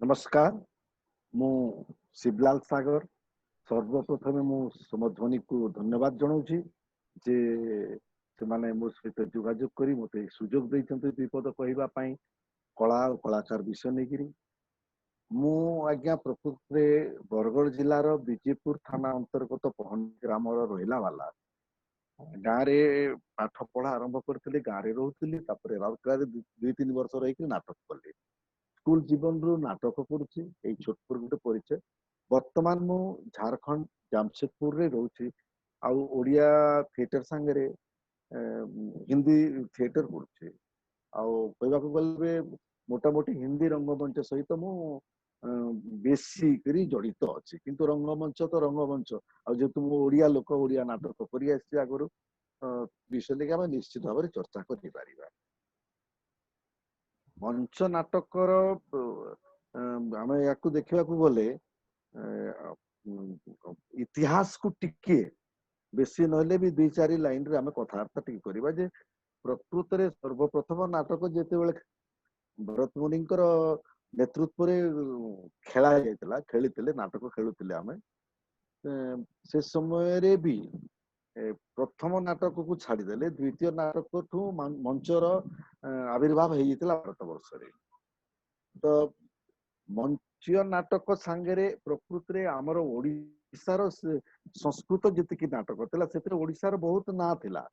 नमस्कार मु शिवलाल सागर सर्वप्रथमे मु समध्वनि को धन्यवाद जनाऊँ जे से माने मो सहित जोगाजोग करी मते सुजोग दैछन्ते विपद कहबा पई कला और कलाकार विषय नेगिरी मु आज्ञा प्रकृत बरगढ़ जिलार विजयपुर थाना अंतर्गत पहन ग्राम रहिला वाला गाँव रे पाठ पढ़ा आरंभ करथिले गाँव रे रहउथिले तापरे राउरकेला दुई तीन वर्ष रही नाटक कले स्कूल जीवन रु नाटक करुछि एई छोटपुर गुटे परिचय वर्तमान मु झारखंड जामशेदपुर रे रहउछि आउ ओडिया थिएटर संगे हिंदी थिएटर करुछि आउ कहबाक गले मोटामोटी हिंदी रंगमंच सहित मु बेसी करी जड़ित अच्छी किंतु रंगमंच तो रंगमंच आ जेतु मु ओडिया लोक ओडिया नाटक करी आसी आगरु विषय लेके आम निश्चित भाव में चर्चा करि परिबा मंच नाटकर आम या देखा गले इतिहास को टिके बेसी नहले भी दुई चार लाइन रे आम कथबार्ता टिके करबा जे प्रकृत रे सर्वप्रथम नाटक जेते बेले भरत मुनि नेतृत्व खेला जाइतला खेली नाटक खेलुले आम से समय रे भी प्रथम नाटक को छाड़देले द्वितीय नाटक ठू मंचर आविर्भाव हो भारत वर्ष तो मंच नाटक सांगे प्रकृत रे आमर ओडिशार संस्कृत जीति नाटक थिला से ओडिशार बहुत ना थिला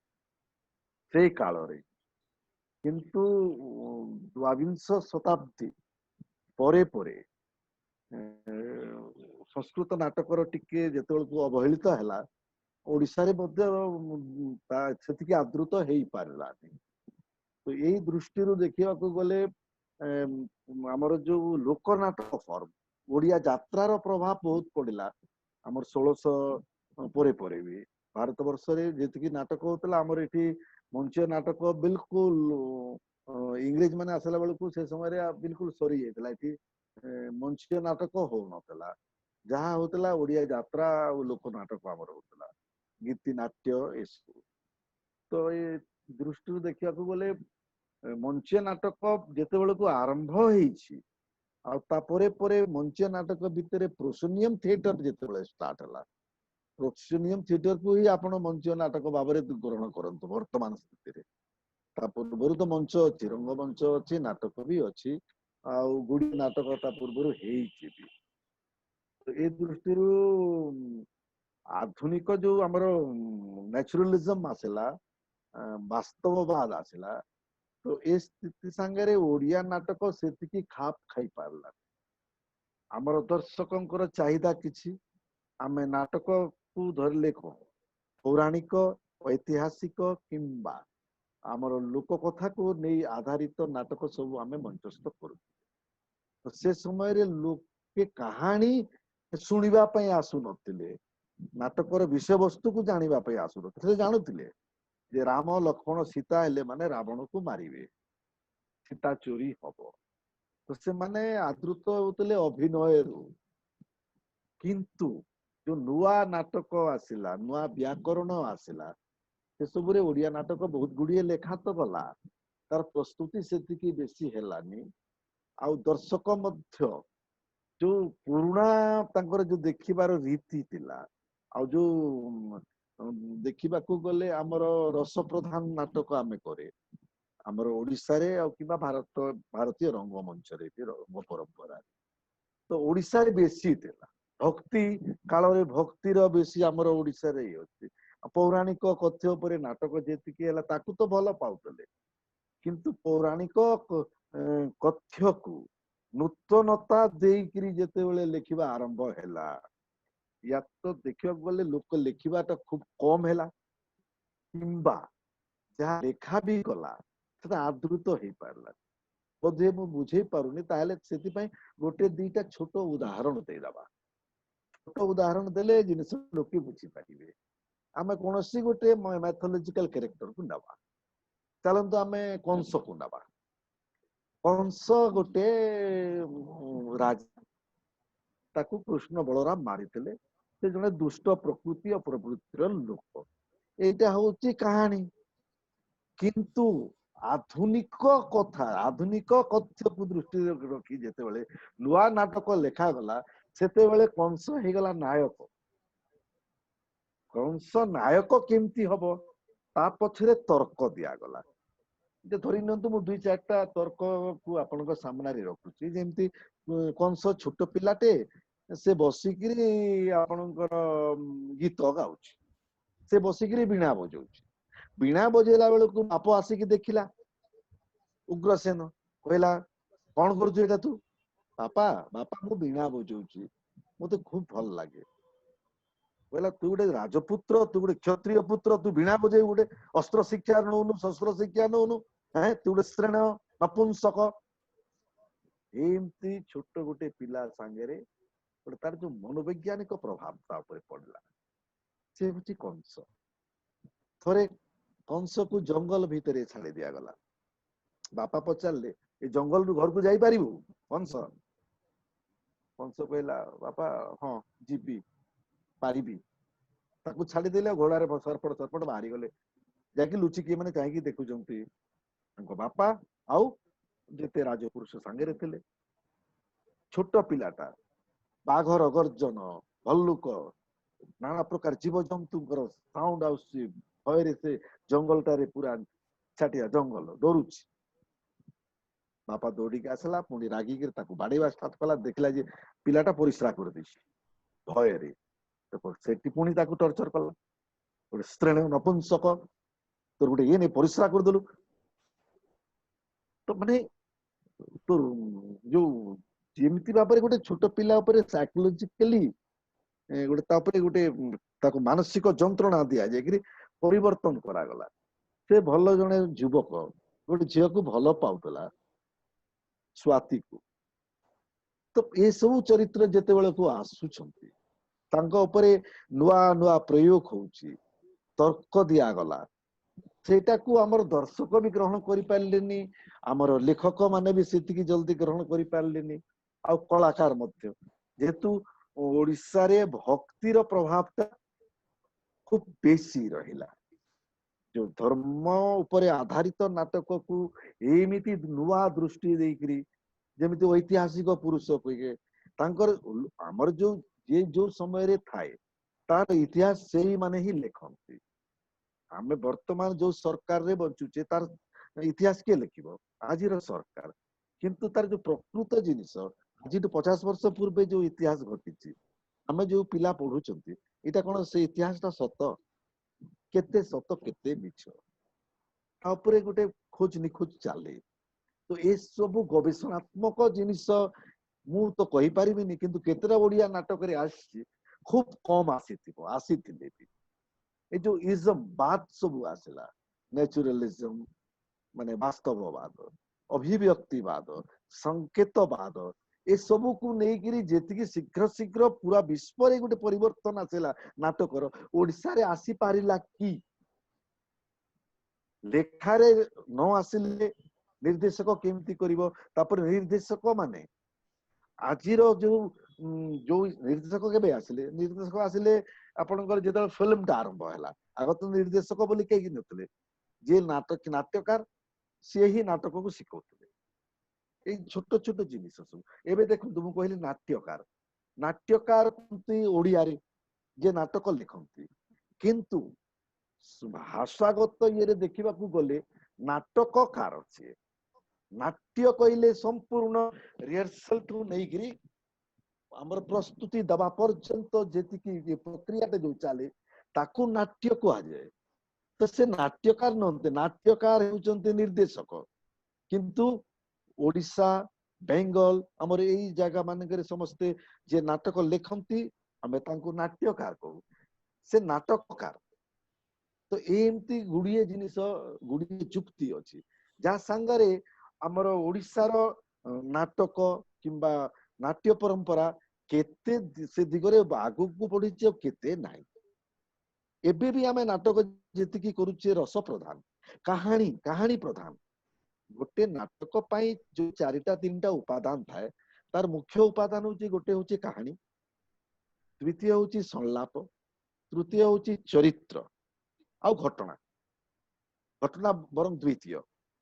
से काल रे किंतु द्वाविंश शताब्दी परे परे संस्कृत नाटकर टिके जेतेबेलକୁ अवहेलित हैला ओडिशा रे मध्य सेतिकी आदृत हेई पारलानी तो यही दृष्टि देखा गले आमर जो लोक नाटक फॉर्म ओडिया यात्रार प्रभाव बहुत पड़ा आमर 1600 परे परे भी भारत वर्ष रे जेतिकी नाटक होतला आमर एठी मंच नाटक बिल्कुल इंग्रेज माने आसला बेलू से समय बिल्कुल सरी जाइतला एठी मंच नाटक हो नतला जहाँ होतला ओडिया यात्रा और लोक नाटक आमर होतला गीति नाट्य एसु तो ये दृष्टि देखा गले मंच नाटक जेते बेलू आरंभ होईछि आ तापरे परे मंच नाटक भितर प्रोसोनियम थिएटर जेते बेले स्टार्ट हला प्रोसोनियम थिएटर को ही आपण मंच नाटक भाबरे ग्रहण करंतु वर्तमान स्थिति रे ता पूर्व तो मंच अच्छी रंगमंच अच्छी नाटक भी अच्छी आउ गुड़ी नाटक ता पूर्व हेइछि भी तो ए दृष्टि आधुनिक जो आमर नेचुरलिज्म आसला वास्तववाद आसला तो ए स्थिति सांगे ओडिया नाटक से खाप खाई पारला आमर दर्शकों चाहिदा किछि आमे नाटक को धरले कौन पौराणिक ऐतिहासिक किंबा आमर लोक कथा को नहीं आधारित नाटक सब आमे मंचस्थ करू तो से समय लोके कहानी शुणा आसु नथिले नाटकर विषय वस्तु को जानापी आसु नथिले जानुथिले जे राम लक्ष्मण सीता हेले माने रावण को मारिबे सीता चोरी हब तो से माने आदृत होतले अभिनय रु किंतु जो नुआ नाटक आसिला नुआ व्याकरण आसिला से सब ओडिया नाटक बहुत गुड़िए लेखा तो गला तार प्रस्तुति से बेसी हेलानी आउ दर्शक मध्य जो पुराना तांकर जो देखिबार रीति थिला आउ जो देखिबा को गले आमर रस प्रधान नाटक आमे करे आमर ओडिसा रे आ किबा भारतीय रंगमंच रे रंग परंपरा तो ओडिसा रे बेसी थिला भक्ति काल रे भक्तिर बेसी आमर ओडिसा रे अछि पौराणिक कथ्य उपरे नाटक जेतिकी हला ताकू तो भल पाउतले किंतु पौराणिक कथ्य को नूतनता देइकरी जेते बेले लेखिबा आरंभ हैला या तो देखिबा गले लोक लेखिबाटा खूब कम हैला किंबा जहाँ लेखा भी गला सेटा आदृत हेई पारला बोधे मु बुझे पारुनी ताले सेति पई गोटे दीटा छोट उदाहरण देलाबा छोट उदाहरण देले जिनिस लोके बुझी पारिबे आमे कोनोसी गोटे मैथोलॉजिकल कैरेक्टर को नबा चलंतु आमे कंस को नबा कंस गोटे राजा ताकू कृष्ण बलराम मारिथिले से जने दुष्ट प्रकृति और प्रवृत्तिर लोक एटा होची कहानी किंतु आधुनिक कथा आधुनिक कथ्य को दृष्टि रखी जिते नुआ नाटक लेखा गला सेते कंस हो गला नायक कंस नायक केमती हम ता पछरे तर्क दिगला धरी नियंतु मु दुई चारटा तर्क को आपण सामने रखुची जेमती कंस छोट पिलाटे से बसिकी आपणकर गीत गाउची से बसिकी वीणा बजाउची वीणा बजेला बेलू बाप आसिकी देखिला उग्रसेन कहला कौन कर तू बापा बापा मु वीणा बजाउची मते खूब भल लगे कहला तू गोटे राजपुत्र तू गोटे क्षत्रिय पुत्र तू वीणा बजे गोटे अस्त्र शिक्षा नौनु शस्त्र शिक्षा नौनु तू गोटे श्रेण नपुंसक एमती छोट गोटे पिला सांगे गोटे तार जो मनोवैज्ञानिक प्रभाव पड़ला से हूँ कंस थरे कंस को जंगल भितर छाड़ी दिगला बापा पचारे ए जंगल रु घर को जाई पारिबु कंस कंस कहला बापा हाँ जीवी पारिबी ताकू छाड़ीदेले घोड़ारे सरपट सरपट बाहरी गले जाकि लुचिकी मैंने कहीं देखुंती बापा आउ जेते राजपुरुष सांगे थे छोट पिलाटा बाघर गर्जन भल्लुक नाना प्रकार जीव जंतु साउंड आसुची भय से जंगल टारे पूरा छाटिया जंगल डरुची बापा दौड़िक आसला पुणी रागिक बाड़ेवा स्टार्ट कला देखला जे पिलाटा परिश्रा कर भय से पुणी टर्चर कला गोटे स्त्रीण नपुंसक तोर गोटे ये नहीं परिश्रा करदेलु तो माने तो जो जेमती भाव गोटे छोट पिला साइकोलॉजिकली गोटे गोटे मानसिक जंत्रणा दिया जाए परिवर्तन करागला से भल जने युवक गोटे झील को भल पाउला स्वाति को तो ये सब चरित्र जेते बेले को आसुछंती तांको उपरे नुआ नुआ प्रयोग होउची तर्क दिया गला सेटा को आमर दर्शक भी ग्रहण करि पारलेनी आमर लेखक माने भी सेतिकी जल्दी ग्रहण करि पारलेनी आ कलाकार मध्य जेतु ओडिसा रे भक्तिर प्रभावटा खूब बेसी रहिला जो धर्म उपरे आधारित नाटक को एमिति नुआ दृष्टि देकरी जेमिति ऐतिहासिक पुरुष कहिके तांकर आमर जो ये जो समय रे थाए तार इतिहास से ही माने ही लेखंती आमे वर्तमान जो सरकार रे बंचुचे तार इतिहास के लिखिबो आजिर सरकार किंतु तार जो प्रकृत जिनिस आज 50 वर्ष पूर्व जो इतिहास घटी आमे जो पिला पढ़ुचंती इटा कोन से इतिहासटा सत केते मिछ तापरे गोटे खोज निखोज चले तो ये सब गवेषणात्मक जिनिस मु तो कहि परिबिनी किंतु केतेरा ओडिया नाटक रे आसी खूब कम आसीथिले भी ए जो इजम बात सब आसला नेचुरलिज्म माने वास्तववाद अभिव्यक्तिवाद संकेतवाद ए सब को नेकिरी जेतिकी शीघ्र शीघ्र पूरा विश्व रे गोटे परिवर्तन आसला नाटकर ओडिसा रे आसी पारिला कि लेखारे न आसिले निर्देशक केमती करिवो तापर निर्देशक माने आजिर जो जो निर्देशक केबे आसिले निर्देशक आसिले आपनकर जेतल फिल्म टा आरंभ हैला आगत निर्देशक बोली केही नथले जे नाट्यकार से ही नाटक को शिखौतले ए छोट छोट जिनिस सब एबे देखु तुम कहली नाट्यकार कुंती ओडिया रे जे नाटक लिखंती किंतु भाषागत ये देखा गले नाटककार छे नाट्य कहले संपूर्ण रिहर्सल ठू नहीं आमर प्रस्तुति दबा पर्यंत जेतिकी प्रक्रिया जो चले ताकू नाट्य कह जाए तो से नाट्यकार नहते नाट्यकार होउचंती निर्देशक किंतु ओडिशा बेंगल आमर यही जगह मानक समस्ते जे नाटक लिखंती आमे तांको नाट्यकार कहू से नाटककार तो एमती गुड़िए जिनिस गुड़िए जुक्ति अच्छी जहाँ सांगरे आमर ओडिशार नाटक किंबा नाट्य परंपरा केते से दिगरे आगु को बढ़ी केते नाही एबे भी आमे नाटक जेतिकी करूचे रस प्रधान कहानी कहानी प्रधान गोटे नाटक पाई जो चारिटा तीनटा उपादान थाए तार मुख्य उपादान होची गोटे होची कहानी द्वितीय होची संलाप तृतीय होची चरित्र आ घटना घटना बरं द्वितीय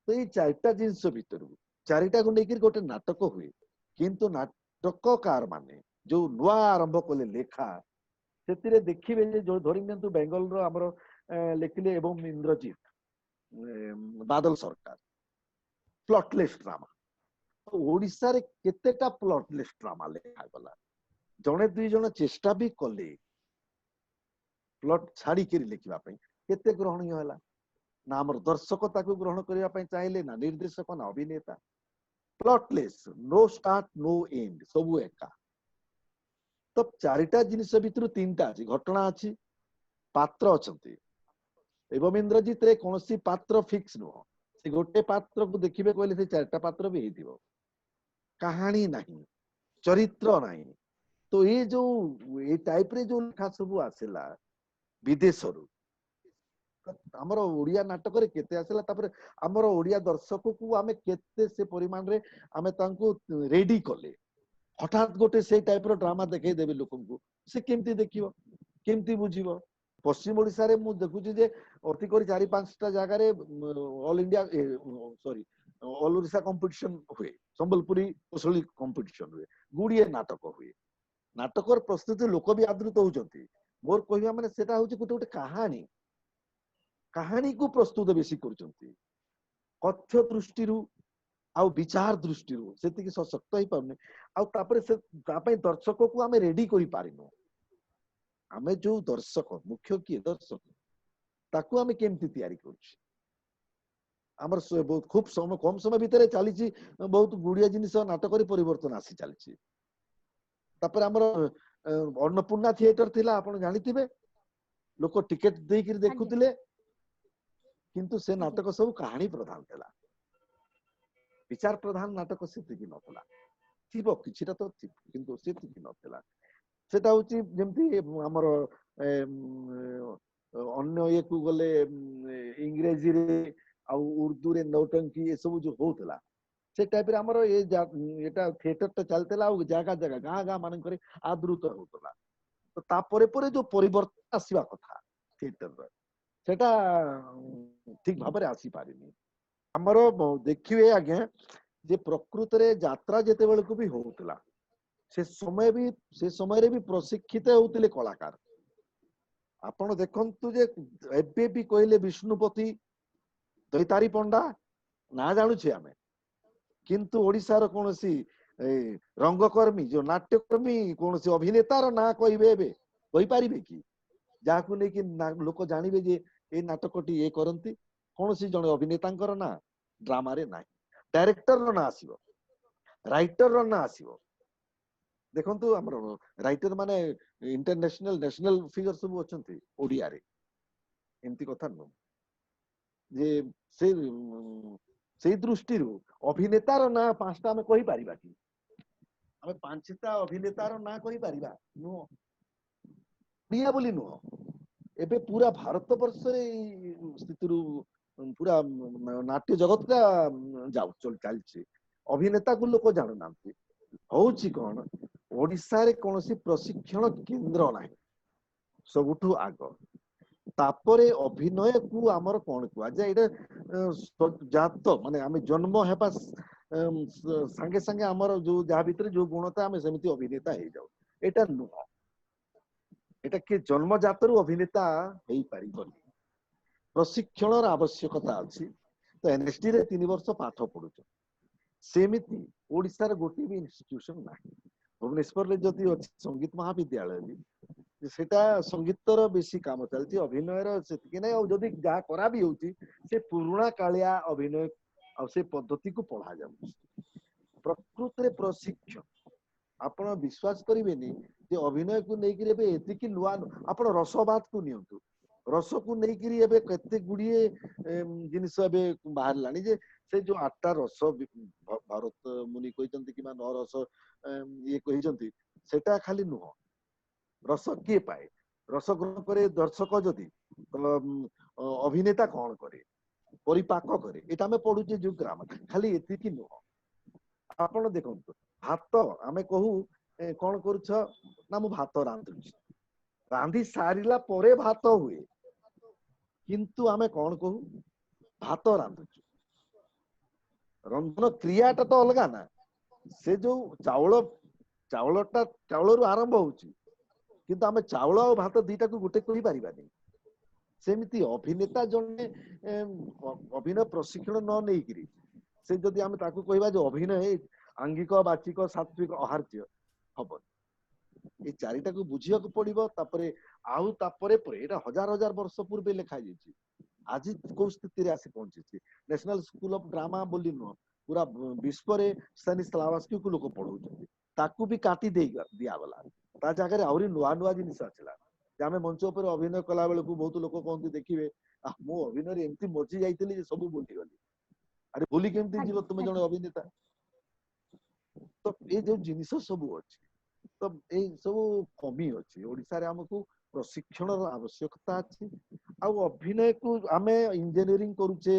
तो ये चारिटा जिनस भितर चारिटा को लेकर गोटे नाटक हुए किंतु नाटककार माने जो नुआ आरंभ कले लेखा से देखिए जो धरी नियंतु बेंगल रो हमरो लेखिले एवं इंद्रजीत बादल सरकार प्लॉटलेस ड्रामा ओडिसा रे केतेटा प्लॉटलेस ड्रामा लेखा गला जने दुई जन चेष्टा भी कले प्लॉट छाड़ी के लिखिबा पई केते ग्रहणीय होला ना हमर दर्शक ताकू ग्रहण करिया पई चाहिले ना निर्देशक ना अभिनेता प्लॉटलेस नो स्टार्ट नो एंड सब एका तो चारिटा जिनिस भितर तीनटा अछि घटना अछि पात्र अछंती एवं इंद्रजीत रे कोनसी पात्र फिक्स नो से गोटे पात्र को देखिबे कहले से चारटा पात्र भी हेतिबो कहानी नहीं चरित्र नहीं तो ये जो ये टाइप रे जो लिखा सब आसिला विदेश रु हमर ओडिया नाटक रे केते आसिला तापर हमर ओडिया दर्शक को आमे केते से परिमाण रे आमे तांको रेडी कले हठात गोटे से टाइप रो ड्रामा देखे देबे लोकन को से केमती देखिबो केमती बुझिबो पश्चिम ओडिसा रे मु देखुची जे अति करी 4-5टा जगह रे all India sorry all Odisha competition हुए संबलपुरी कोसली कंपटीशन हुए गुड़िए नाटक हुए नाटकर प्रस्तुति लोक भी आदृत होउचंती मोर कहबा माने सेटा होची गोटे गोटे कहानी को प्रस्तुत बेसी करचंती कथ्य दृष्टि रु आ विचार दृष्टि रु सेति की सशक्त ही पाउने आ तापरे से तापय दर्शक को हमें रेडी करि पारिनो हमें जो दर्शक मुख्य की दर्शक ताकू हमें केमती तैयारी करछि हमर बहुत खूब समय कम समय भीतर चली बहुत गुड़िया जिनिस नाटक परिवर्तन आसी चली हमर अन्नपूर्णा थिएटर थिला आपण जानिथिबे लोक टिकेट देकर देखुतिले किंतु से नाटक सब कहानी प्रधान थिला विचार प्रधान नाटक सेति की नथला थिबो किछिटा तो किंतु सेति की नथला सेटा होची जेमती हमर अन्य ये को गले इंग्रेजी रे आ उर्दू रे नौटंकी ये सब जो होतला से टाइप रे हमर ये एटा थिएटर तो चलतेला आ जगह जगह गां गां मान करे आदृत होतला तो ता परे परे जो परिवर्तन आसीबा कथा थिएटर रे सेटा ठीक भाबरे आसी पारिनी हमर देखिए आगे जे प्रकृत रे यात्रा जेते बेल को भी होतला से समय रे भी प्रशिक्षित होतिले कलाकार आपण देखंतु जे एबे भी कहले विष्णुपति दैतारी पंडा ना जानु छी हमें किंतु ओडिसा रो कोनसी रंगकर्मी जो नाट्यकर्मी कोनसी अभिनेतार ना कहबे एबे कहि पारिबे कि जाकु नै कि लोक जानिबे जे ए नाटकटी ए करंती कोनसी जने अभिनेतांकर ना ड्रामा रे नाही डायरेक्टर रो ना आसीबो राइटर रो ना आसीबो देखंतु हमर राइटर माने इंटरनेशनल नेशनल फिगर सब अछंती ओडिया रे एंती कथा न जे से दृष्टि रो अभिनेतार ना पांचटा में कहि पारिबा कि हमें पांचटा अभिनेतार ना कहि पारिबा नो ओडिया बोली नो एबे पूरा भारत वर्ष रे स्थिति रु पूरा नाट्य जगत का जाउ चल चलछि अभिनेता को लोक जानु नांती होउछि कोन ओडिसा रे कोनोसी प्रशिक्षण केंद्र नाही सबुठु आग तापरे अभिनय को आमर कोन कुआ जे एटा जात माने आमे जन्म हेबा संगे संगे आमर जो जा भीतर जो गुणता आमे सेमिति अभिनेता हे जाउ एटा नुह एटा के जन्म जातरु अभिनेता हेई पारिबनी प्रशिक्षण आवश्यकता अछि तो एनएसडी रे 3 वर्ष पाठ पढुछ सेमिति ओडिसा रे गोटी भी इंस्टीट्यूशन नाही भुवनेश्वर रे जति अछि संगीत महाविद्यालय भी सेटा संगीतर बेसी काम चलती अभिनय रो सेति नै और जदी जा करा भी होती से पुराना कालिया अभिनय और से पद्धति को पढ़ा जाउ प्रकृत रे प्रशिक्षण आपण विश्वास करिवेनी जे अभिनय को नै कि एबे एति कि नुआ आपण रसबात को नियंतु रस को नै कि एबे कते गुडिए जिनिस एबे बाहर लानी जे से जो 8टा रस भारत मुनि कहिसंती कि 9 रस ये कहिसंती सेटा खाली नुह रस के पाए रस ग्रहण करे दर्शक जदि अभिनेता कौन करे परिपाक करे एटा में पढु जे जो ग्राम खाली एति कि नुह आपण देखंतु भात आमे कहू कौन करूछ ना मु भात रांधुछ रांधी सारिला परे भात हुए किंतु आमे कौन कहू भात रांधुछ रंधन क्रियाटा तो अलग ना से जो चाउलटा चाउलरू आरंभ होची किंतु आमे चाउल और भात दीटा को गोटे कहि परिबानी सेमिति अभिनेता जने अभिनय प्रशिक्षण न नेइकरी से जदि आमे ताकू कहबा जे अभिनय आंगिक बाचिक सात्विक आहार्य हबो ए चारिटा को बुझिया को पड़िबो तापरे आउ तापरे परे एटा हजार हजार वर्ष पूर्व लिखा जायछि आज को स्थिति रे आसी पहुंची नेशनल स्कूल ऑफ ड्रामा बोली न पूरा विश्व रे स्तानिस्लावस्की को लोक पढौछथि ताकू भी काटी दे दिया गला ता जगह रे आउरी नुआ नुआ जिनिस आछला जे आमे मंच ऊपर अभिनय कला बेले को बहुत लोक कहंती देखिबे मो अभिनय रे एम्ति मजी जाईतिली जे सब भूली गली अरे भूली केमति जीव तुम जने अभिनेता तो ए जो जिनिस सब अछि तो ए सब कमी अछि ओडिसा रे हमकु प्रशिक्षण आवश्यकता अछि आ अभिनय को आमे इंजीनियरिंग करूचे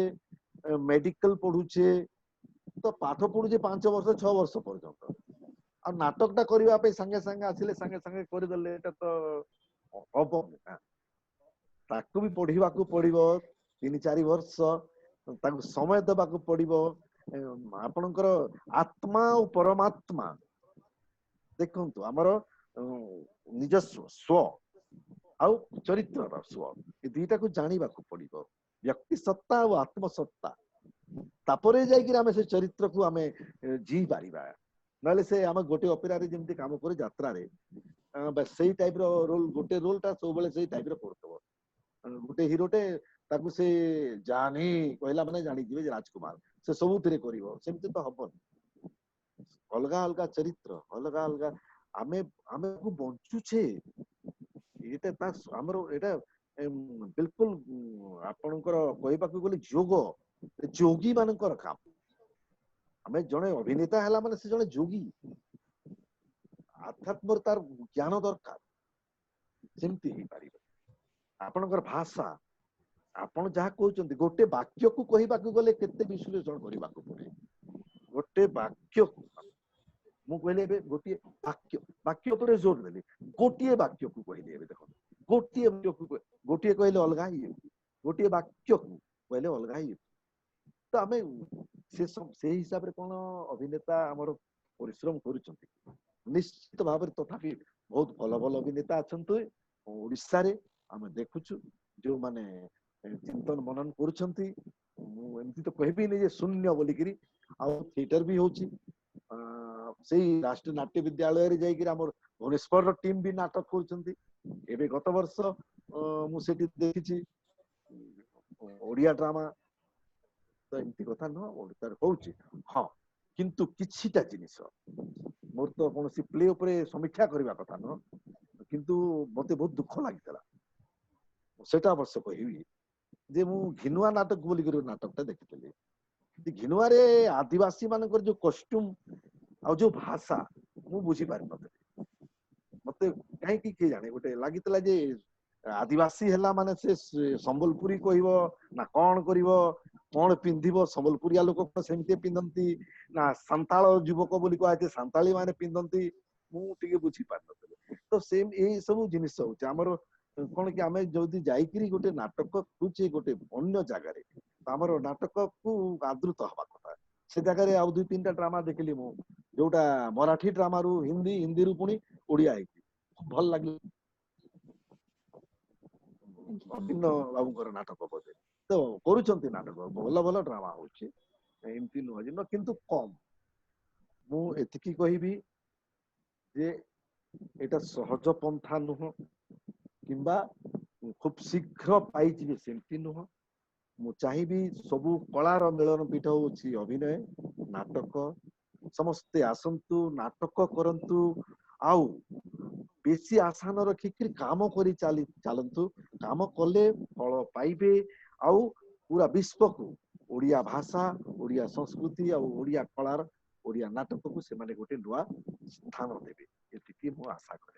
मेडिकल पढुचे तो पाठ पढुचे 5 वर्ष 6 वर्ष पर्यंत आ नाटकटा करबा पे संगे संगे आसिले संगे संगे कर देले एटा तो हबो ना ताकू भी पढिबा को पड़िबो 3-4 वर्ष ताकू समय देबा को पड़िबो आपनकर आत्मा और परमात्मा देखंतु हमर निजस्व स्व आउ चरित्र स्व ए दुईटा को जानिबा को पड़िबो व्यक्ति सत्ता और आत्म सत्ता तापरे जाई कि हमें से चरित्र को हमें जी पारिबा नले से हम गोटे ऑपेरा रे जेमति काम करे यात्रा रे बस सही टाइप रो रोल गोटे रोलटा सब बेले सही टाइप रो करतबो गोटे हीरोटे ताकू से जानी कहला माने जानी जीवे राजकुमार से सब थिरे करिवो सेमति तो हबन अलगा अलगा चरित्र अलगा अलगा आमे आमे को बंचुछे एटा ता हमरो एटा बिल्कुल आपनकर कहबा को बोले जोग जोगी मानकर काम आमे जने अभिनेता हला माने से जने जोगी आध्यात्मर तार ज्ञान दरकार सेमति ही पारिबो आपनकर भाषा आपण जहा कहउचंती गोटे वाक्य को कहबा को गले केते विश्लेषण करबा को पड़े गोटे वाक्य मु कहले बे गोटे वाक्य वाक्य ऊपर जोर देली गोटे वाक्य को कहले बे देखो गोटे वाक्य को गोटे कहले अलगा ही गोटे वाक्य को कहले अलगा ही तो हमें से हिसाब रे कोन अभिनेता हमर परिश्रम करूचंती निश्चित भाव तथापि बहुत भल भल अभिनेता अछंतु ओडिसा रे हम देखुछु जो माने चिंतन मनन करूचंती एमती तो कहबी नहीं जे शून्य बोलिकरी आ थिएटर भी होची सेही राष्ट्रीय नाट्य विद्यालय रे जाई कि हमर भुवनेश्वर टीम भी नाटक करूचंती एबे गत वर्ष मु सेठी देखिची ओडिया ड्रामा तो एमती कथा न ओडिसा रे होची हां किंतु किछिटा जिनिस मोर तो कोनसी प्ले ऊपर समीक्षा करबा कथा न किंतु मते बहुत दुख लागितला सेटा वर्ष कहबी जे मु घिनुआ नाटक बोली कर नाटकटा देखितली घिनुआ रे आदिवासी मानकर जो कॉस्ट्यूम आ जो भाषा मु बुझी पारि नथि मते काहे की जाने गोटे लागितला जे आदिवासी हला माने से संबलपुरी कहबो ना कोन करिवो कोन पिंधिबो संबलपुरिया लोक सेमते पिंधंती ना संताल युवक बोली कहै छै संताली माने पिंधंती मु टिके बुझी पारि नथि तो सेम ए सब जिनिस होचे हमर कोन कि आमे जदी जाईकरी गोटे नाटक करूचे गोटे अन्य जगह रे हमर नाटक को आदृत हवा कथा से जगह रे आ 2-3टा ड्रामा देखली मु जोटा मराठी ड्रामा रु हिंदी हिंदी रु पुनी ओडिया आइ भल लागल अभिन्न बाबूकर नाटक बोधे तो करूचंती नाटक भल भल ड्रामा होची एमती न जे न किंतु कम मु एतिकी कहिबी जे एटा सहज पंथा नुह किंबा खूब शीघ्र पाइजिबे सेमती नुह मु चाहिबी सबु कलार मिलन पीठ होची अभिनय नाटक समस्ते आसंतु नाटक करंतु आउ बेसी आशा न रखिक काम करी चलतु काम कले फल पाइबे आउ पूरा विश्व को ओडिया भाषा ओडिया संस्कृति आ ओडिया कलार ओडिया नाटक को से माने गोटे नुआ स्थान देबे एतिकी मु आशा कर